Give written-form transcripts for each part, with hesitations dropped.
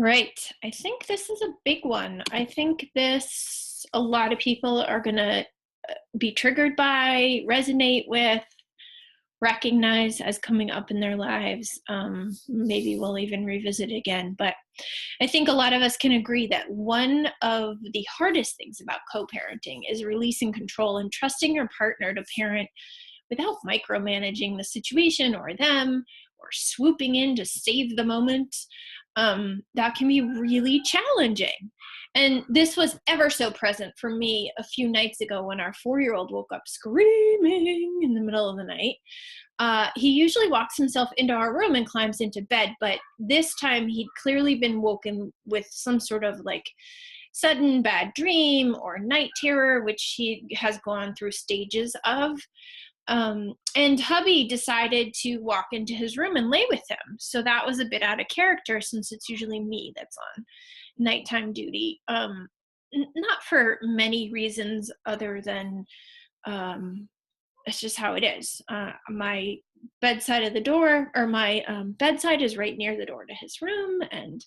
Right. I think this is a big one. I think this, a lot of people are going to be triggered by, resonate with, recognize as coming up in their lives. Maybe we'll even revisit it again. But I think a lot of us can agree that one of the hardest things about co parenting is releasing control and trusting your partner to parent without micromanaging the situation or them or swooping in to save the moment. That can be really challenging. And this was ever so present for me a few nights ago when our 4-year-old woke up screaming in the middle of the night. He usually walks himself into our room and climbs into bed, but this time he'd clearly been woken with some sort of like sudden bad dream or night terror, which he has gone through stages of. And hubby decided to walk into his room and lay with him. So that was a bit out of character since it's usually me that's on nighttime duty. Not for many reasons other than um, it's just how it is. My bedside of the door, or my bedside is right near the door to his room, and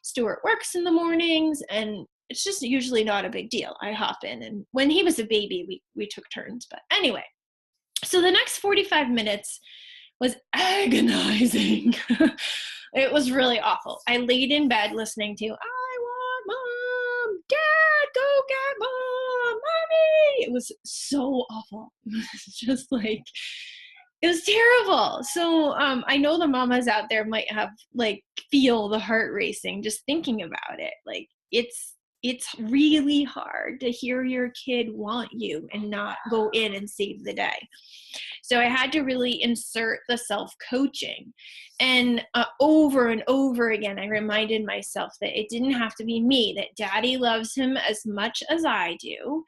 Stuart works in the mornings, and it's just usually not a big deal. I hop in, and when he was a baby, we took turns. But anyway, so the next 45 minutes was agonizing. It was really awful. I laid in bed listening to "I Want Mom," "Dad, go get Mom," "Mommy." It was so awful. It was just like, it was terrible. So I know the mamas out there might have like feel the heart racing just thinking about it. Like it's really hard to hear your kid want you and not go in and save the day. So I had to really insert the self-coaching. And over and over again, I reminded myself that it didn't have to be me, that daddy loves him as much as I do.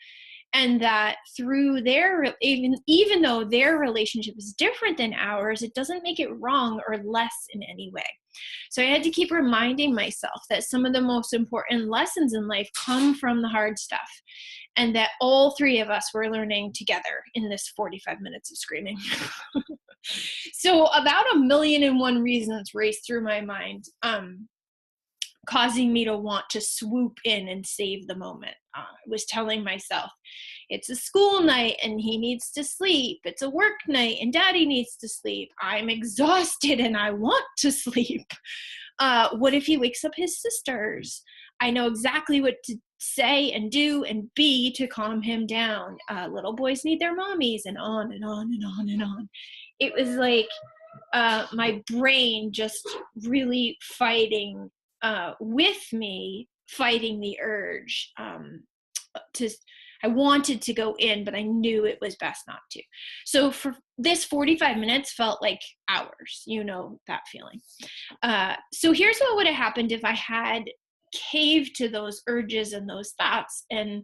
And that through their, even though their relationship is different than ours, it doesn't make it wrong or less in any way. So I had to keep reminding myself that some of the most important lessons in life come from the hard stuff, and that all three of us were learning together in this 45 minutes of screaming. So about a million and one reasons raced through my mind, causing me to want to swoop in and save the moment. I was telling myself, it's a school night and he needs to sleep. It's a work night and daddy needs to sleep. I'm exhausted and I want to sleep. What if he wakes up his sisters? I know exactly what to say and do and be to calm him down. Little boys need their mommies, and on and on and on and on. It was like my brain just really fighting with me, fighting the urge to. I wanted to go in, but I knew it was best not to. So for this 45 minutes felt like hours, you know, that feeling. So here's what would have happened if I had caved to those urges and those thoughts and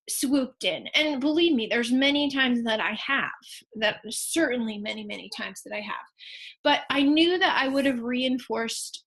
swooped in. And believe me, there's many times that I have, that certainly many, many times that I have. But I knew that I would have reinforced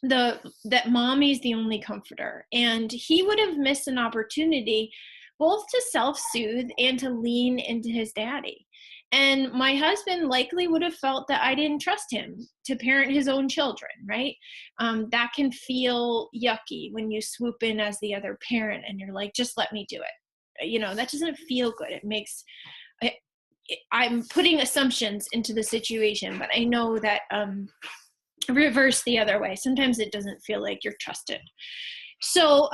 that mommy's the only comforter, and he would have missed an opportunity both to self-soothe and to lean into his daddy. And my husband likely would have felt that I didn't trust him to parent his own children, right? That can feel yucky when you swoop in as the other parent and you're like, just let me do it. You know, that doesn't feel good. It makes, I'm putting assumptions into the situation, but I know that reverse the other way. Sometimes it doesn't feel like you're trusted. So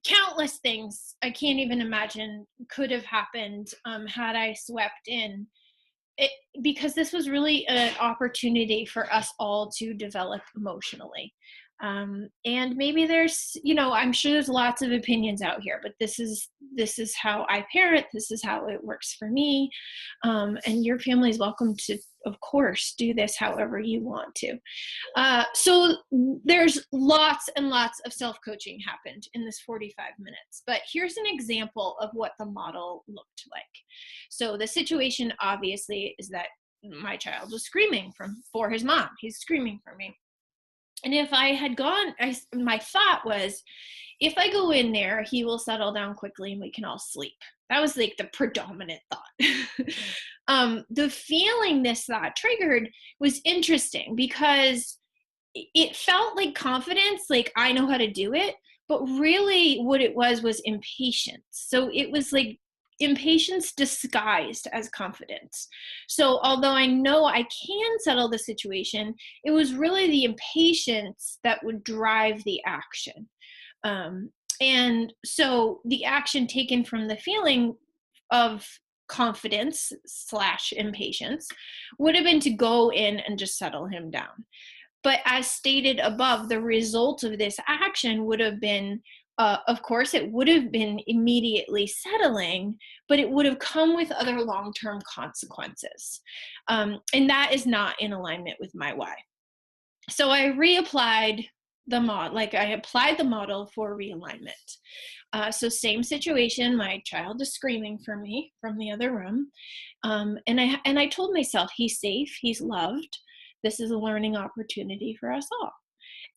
countless things I can't even imagine could have happened had I swept in. Because this was really an opportunity for us all to develop emotionally. And maybe there's, you know, I'm sure there's lots of opinions out here, but this is how I parent. This is how it works for me. And your family is welcome to, of course, do this however you want to. So there's lots and lots of self-coaching happened in this 45 minutes, but here's an example of what the model looked like. So the situation obviously is that my child was screaming for his mom. He's screaming for me. And if I had gone, my thought was, if I go in there, he will settle down quickly and we can all sleep. That was like the predominant thought. The feeling this thought triggered was interesting because it felt like confidence, like I know how to do it, but really what it was impatience. So it was like impatience disguised as confidence. So although I know I can settle the situation, it was really the impatience that would drive the action. Um, and so the action taken from the feeling of confidence slash impatience would have been to go in and just settle him down. But as stated above, the result of this action would have been, of course, it would have been immediately settling, but it would have come with other long term consequences. And that is not in alignment with my why. So I reapplied the model, like I applied the model for realignment. So same situation, my child is screaming for me from the other room. And I told myself, he's safe, he's loved. This is a learning opportunity for us all.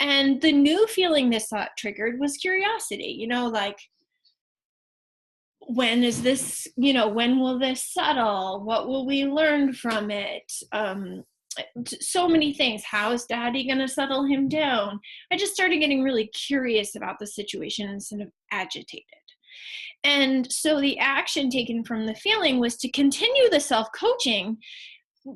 And the new feeling this thought triggered was curiosity, like, when is this, when will this settle? What will we learn from it? So many things. How is daddy going to settle him down? I just started getting really curious about the situation instead of agitated. And so the action taken from the feeling was to continue the self coaching.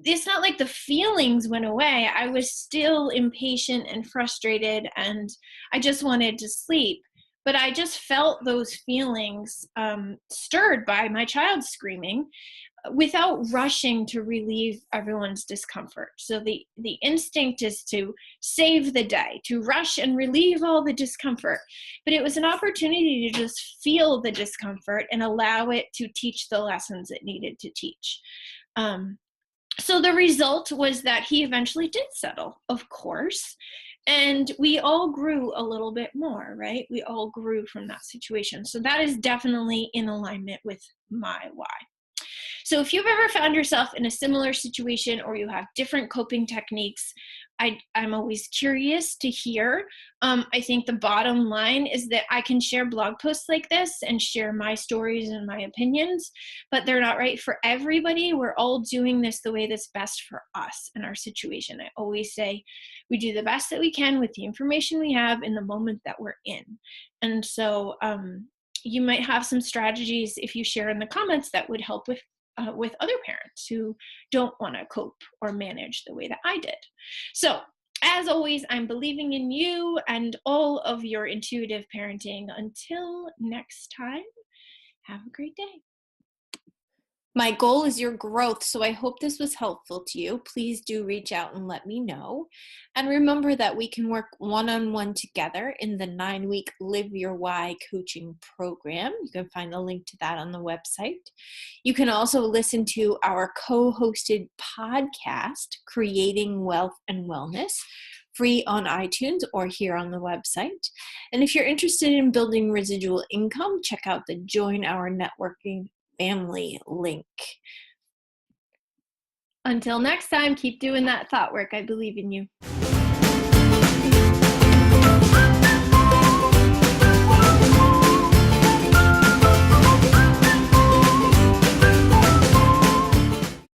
It's not like the feelings went away. I was still impatient and frustrated, and I just wanted to sleep. But I just felt those feelings stirred by my child screaming without rushing to relieve everyone's discomfort. So the instinct is to save the day, to rush and relieve all the discomfort. But it was an opportunity to just feel the discomfort and allow it to teach the lessons it needed to teach. So the result was that he eventually did settle, of course. And we all grew a little bit more, right? We all grew from that situation. So that is definitely in alignment with my why. So if you've ever found yourself in a similar situation or you have different coping techniques, I'm always curious to hear. I think the bottom line is that I can share blog posts like this and share my stories and my opinions, but they're not right for everybody. We're all doing this the way that's best for us in our situation. I always say we do the best that we can with the information we have in the moment that we're in. And so you might have some strategies if you share in the comments that would help with other parents who don't want to cope or manage the way that I did. So, as always, I'm believing in you and all of your intuitive parenting. Until next time, have a great day. My goal is your growth, so I hope this was helpful to you. Please do reach out and let me know. And remember that we can work one-on-one together in the 9-week Live Your Why coaching program. You can find the link to that on the website. You can also listen to our co-hosted podcast, Creating Wealth and Wellness, free on iTunes or here on the website. And if you're interested in building residual income, check out the Join Our Networking Family link. Until next time, keep doing that thought work. I believe in you.